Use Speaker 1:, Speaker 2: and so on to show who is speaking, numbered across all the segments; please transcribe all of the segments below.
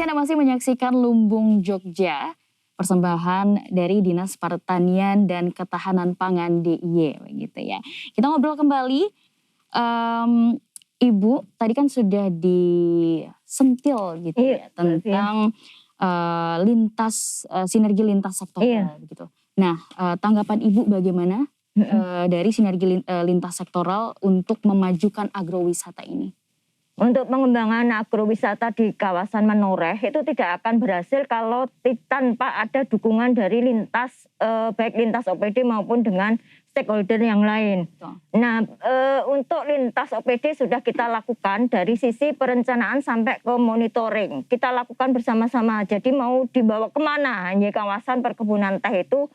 Speaker 1: Anda masih menyaksikan Lumbung Jogja, persembahan dari Dinas Pertanian dan Ketahanan Pangan DIY, begitu ya. Kita ngobrol kembali, Ibu tadi kan sudah disentil gitu ya tentang sinergi lintas sektoral gitu. Nah, tanggapan Ibu bagaimana dari sinergi lintas sektoral untuk memajukan agrowisata ini?
Speaker 2: Untuk pengembangan agrowisata di kawasan Menoreh itu tidak akan berhasil kalau tanpa ada dukungan dari lintas, baik lintas OPD maupun dengan stakeholder yang lain. Nah, untuk lintas OPD sudah kita lakukan dari sisi perencanaan sampai ke monitoring. Kita lakukan bersama-sama. Jadi mau dibawa kemana hanya kawasan perkebunan teh itu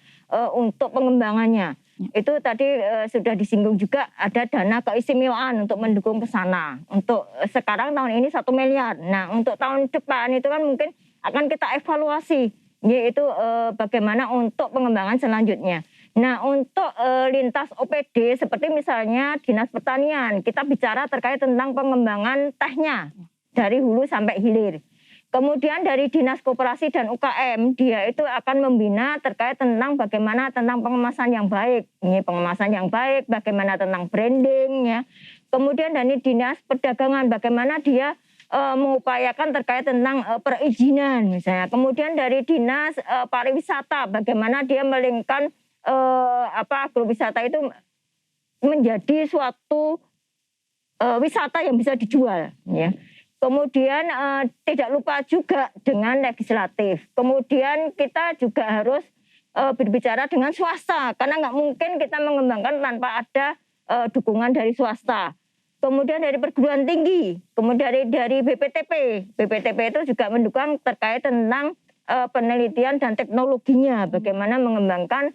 Speaker 2: untuk pengembangannya. Itu tadi sudah disinggung juga ada dana keistimewaan untuk mendukung ke sana. Untuk sekarang tahun ini 1 miliar. Nah, untuk tahun depan itu kan mungkin akan kita evaluasi, yaitu bagaimana untuk pengembangan selanjutnya. Nah, untuk lintas OPD seperti misalnya Dinas Pertanian, kita bicara terkait tentang pengembangan tehnya dari hulu sampai hilir. Kemudian dari Dinas Koperasi dan UKM, dia itu akan membina terkait tentang bagaimana tentang pengemasan yang baik. Ini pengemasan yang baik, bagaimana tentang branding ya. Kemudian dari Dinas Perdagangan, bagaimana dia mengupayakan terkait tentang perizinan misalnya. Kemudian dari Dinas Pariwisata, bagaimana dia melingkan agrowisata itu menjadi suatu wisata yang bisa dijual ya. Kemudian tidak lupa juga dengan legislatif. Kemudian kita juga harus berbicara dengan swasta karena nggak mungkin kita mengembangkan tanpa ada dukungan dari swasta. Kemudian dari perguruan tinggi, kemudian dari BPTP. BPTP itu juga mendukung terkait tentang penelitian dan teknologinya, bagaimana mengembangkan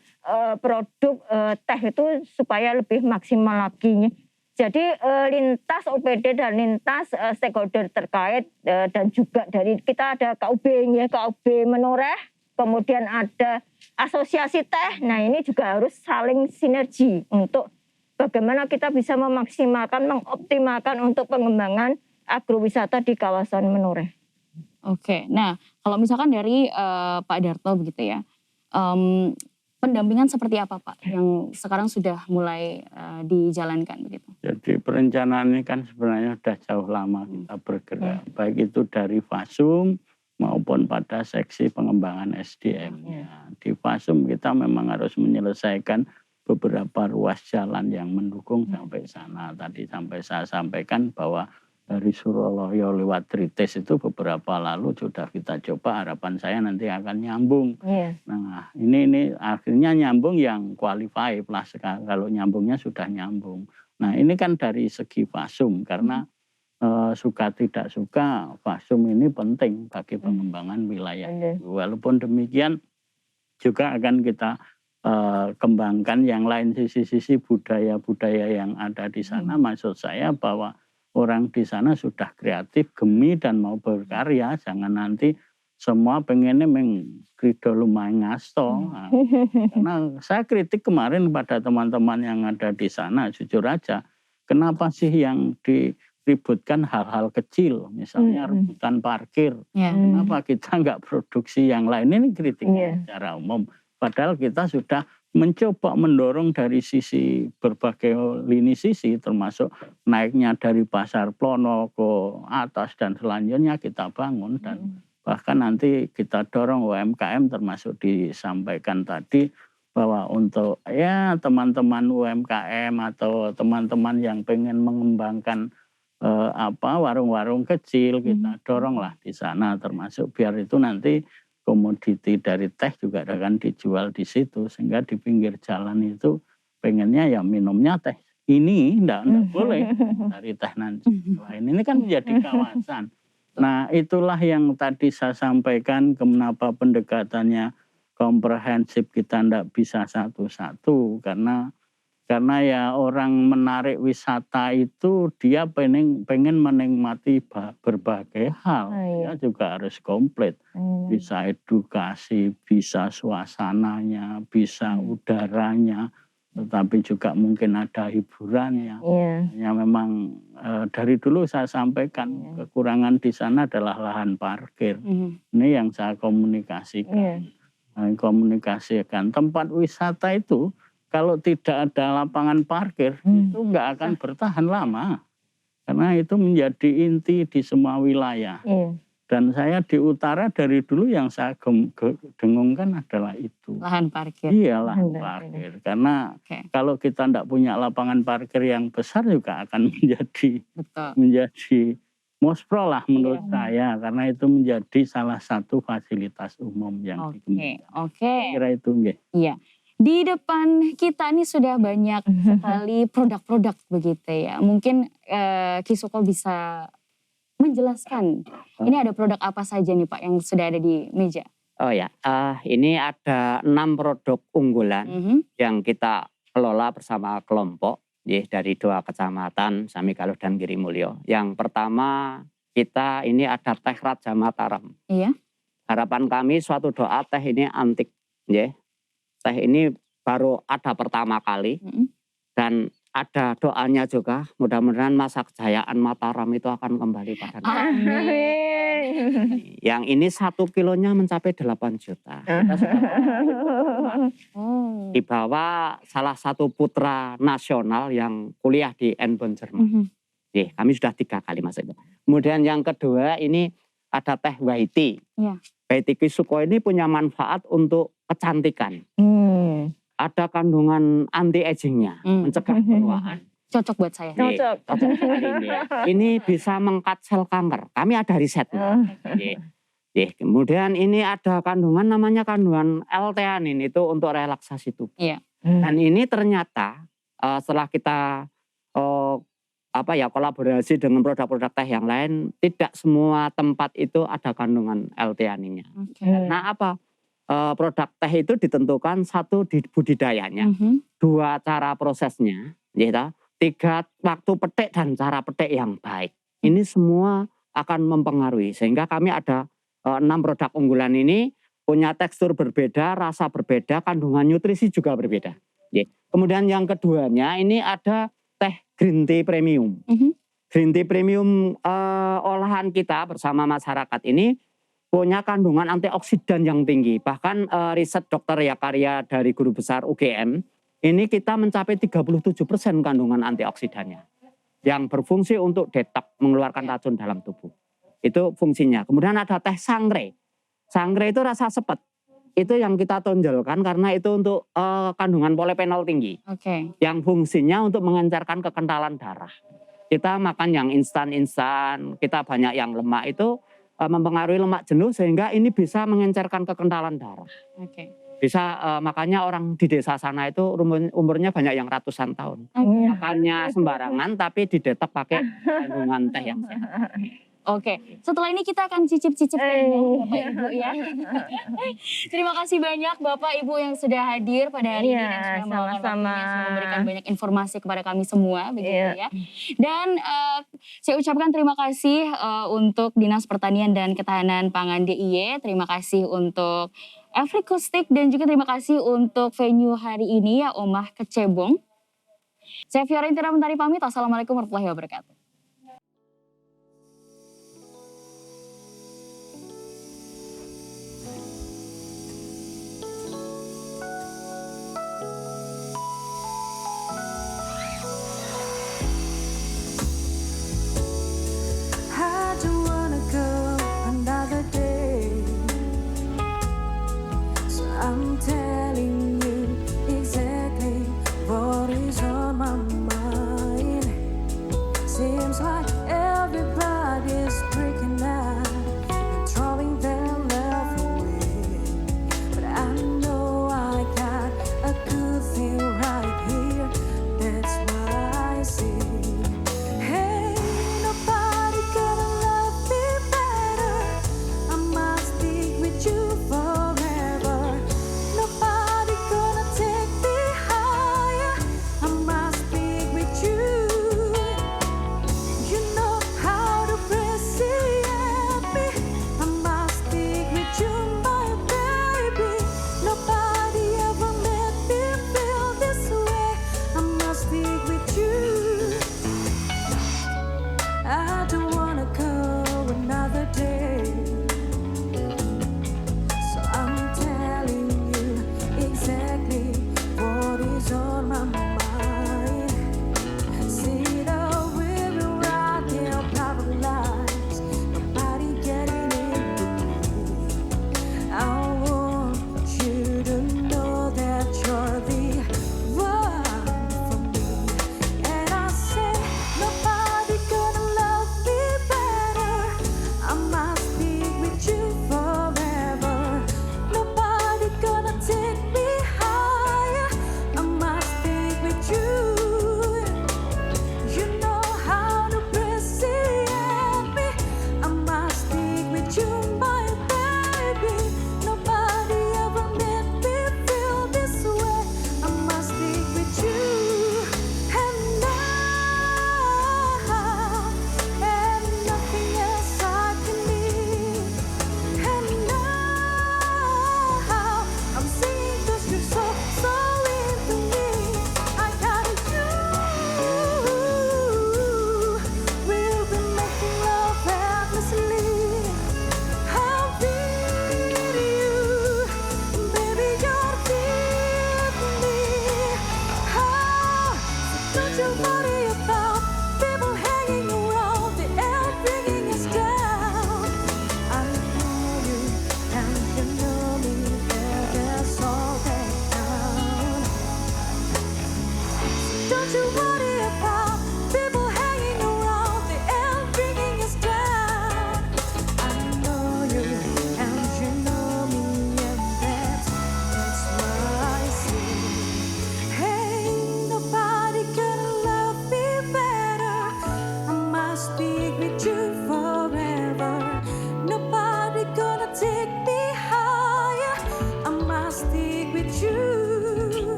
Speaker 2: produk teh itu supaya lebih maksimal lagi. Jadi lintas OPD dan lintas stakeholder terkait dan juga dari kita ada KUB ya, KUB Menoreh, kemudian ada asosiasi teh. Nah, ini juga harus saling sinergi untuk bagaimana kita bisa memaksimalkan, mengoptimalkan untuk pengembangan agrowisata di kawasan Menoreh.
Speaker 1: Oke, nah kalau misalkan dari Pak Darto begitu ya, pendampingan seperti apa Pak yang sekarang sudah mulai dijalankan begitu?
Speaker 3: Jadi perencanaan ini kan sebenarnya sudah jauh lama kita bergerak, baik itu dari Fasum maupun pada seksi pengembangan SDM-nya. Di Fasum kita memang harus menyelesaikan beberapa ruas jalan yang mendukung sampai sana. Tadi saya sampaikan bahwa dari Suroloyo lewat Tritis itu beberapa lalu sudah kita coba, harapan saya nanti akan nyambung. Nah ini akhirnya nyambung yang qualified lah sekarang, kalau nyambungnya sudah nyambung. Nah ini kan dari segi Fasum karena suka tidak suka Fasum ini penting bagi pengembangan wilayah. Walaupun demikian juga akan kita kembangkan yang lain sisi-sisi budaya-budaya yang ada di sana. Maksud saya bahwa orang di sana sudah kreatif, gemi dan mau berkarya. Jangan nanti semua pengennya mengkrido lumayan ngasto. Nah, karena saya kritik kemarin pada teman-teman yang ada di sana, jujur aja. Kenapa sih yang diributkan hal-hal kecil, misalnya rebutan parkir. Kenapa kita nggak produksi yang lain? Ini kritiknya secara umum. Padahal kita sudah mencoba mendorong dari sisi berbagai lini sisi, termasuk naiknya dari Pasar Plono ke atas dan selanjutnya kita bangun, dan bahkan nanti kita dorong UMKM, termasuk disampaikan tadi bahwa untuk ya teman-teman UMKM atau teman-teman yang pengen mengembangkan warung-warung kecil, kita doronglah di sana, termasuk biar itu nanti komoditi dari teh juga akan dijual di situ, sehingga di pinggir jalan itu pengennya ya minumnya teh ini, enggak boleh dari teh nanti lain. Ini kan menjadi kawasan. Nah itulah yang tadi saya sampaikan, kenapa pendekatannya komprehensif, kita enggak bisa satu-satu, karena ya orang menarik wisata itu dia pengen menikmati berbagai hal. Dia juga harus komplit. Bisa edukasi, bisa suasananya, bisa udaranya, tetapi juga mungkin ada hiburannya.
Speaker 2: Iya.
Speaker 3: Ya memang dari dulu saya sampaikan kekurangan di sana adalah lahan parkir. Ini yang saya komunikasikan. Komunikasikan tempat wisata itu kalau tidak ada lapangan parkir itu nggak akan bertahan lama. Karena itu menjadi inti di semua wilayah.
Speaker 2: Iya.
Speaker 3: Dan saya di utara dari dulu yang saya dengungkan adalah itu.
Speaker 1: Lahan parkir.
Speaker 3: Iya, lahan parkir. Karena kalau kita tidak punya lapangan parkir yang besar juga akan menjadi mospro lah menurut saya. Karena itu menjadi salah satu fasilitas umum yang dikembangkan. Kira itu enggak?
Speaker 1: Iya. Di depan kita ini sudah banyak sekali produk-produk begitu ya. Mungkin Ki Suko bisa menjelaskan ini ada produk apa saja nih Pak yang sudah ada di meja?
Speaker 4: Oh ya, ini ada 6 produk unggulan yang kita kelola bersama kelompok dari 2 kecamatan Samigaluh dan Girimulyo. Yang pertama kita ini ada teh Raja Mataram.
Speaker 1: Iya.
Speaker 4: Harapan kami suatu doa teh ini antik, teh ini baru ada pertama kali dan ada doanya juga, mudah-mudahan masa kejayaan Mataram itu akan kembali pada Yang ini 1 kilonya mencapai 8 juta. Kita sudah dibawa salah satu putra nasional yang kuliah di Eindhoven, Jerman. Kami sudah 3 kali masuk itu. Kemudian yang kedua ini ada teh Waiti. Waiti Ki Suko ini punya manfaat untuk kecantikan. Ada kandungan anti-agingnya, mencegah penuaan.
Speaker 1: Cocok buat saya.
Speaker 2: Cocok.
Speaker 4: Ini bisa mengkat sel kanker. Kami ada risetnya. Kemudian ini ada kandungan namanya kandungan L-theanin itu untuk relaksasi tubuh. Dan ini ternyata setelah kita kolaborasi dengan produk-produk teh yang lain, tidak semua tempat itu ada kandungan L-theaninnya. Nah apa? Produk teh itu ditentukan 1 di budidayanya, 2 cara prosesnya, 3 waktu petik dan cara petik yang baik. Ini semua akan mempengaruhi sehingga kami ada 6 produk unggulan ini punya tekstur berbeda, rasa berbeda, kandungan nutrisi juga berbeda. Kemudian yang keduanya ini ada teh green tea premium. Green tea premium olahan kita bersama masyarakat ini punya kandungan antioksidan yang tinggi. Bahkan riset dokter Yakarya dari Guru Besar UGM, ini kita mencapai 37% kandungan antioksidannya. Yang berfungsi untuk detox, mengeluarkan racun dalam tubuh. Itu fungsinya. Kemudian ada teh sangre. Sangre itu rasa sepet. Itu yang kita tonjolkan karena itu untuk kandungan polifenol tinggi. Yang fungsinya untuk mengencarkan kekentalan darah. Kita makan yang instan-instan, kita banyak yang lemak itu mempengaruhi lemak jenuh sehingga ini bisa mengencerkan kekentalan darah. Bisa makanya orang di desa sana itu umurnya banyak yang ratusan tahun. Makannya sembarangan tapi didetek pakai kandungan teh yang sehat.
Speaker 1: Setelah ini kita akan cicip-cicip Bapak Ibu ya. Terima kasih banyak Bapak Ibu yang sudah hadir pada hari ini dan sudah sudah memberikan banyak informasi kepada kami semua begitu ya. Dan saya ucapkan terima kasih untuk Dinas Pertanian dan Ketahanan Pangan DIY. Terima kasih untuk Afrikustik dan juga terima kasih untuk venue hari ini ya Omah Kecebong. Saya Fiorentina Mentari pamit. Assalamualaikum warahmatullahi wabarakatuh.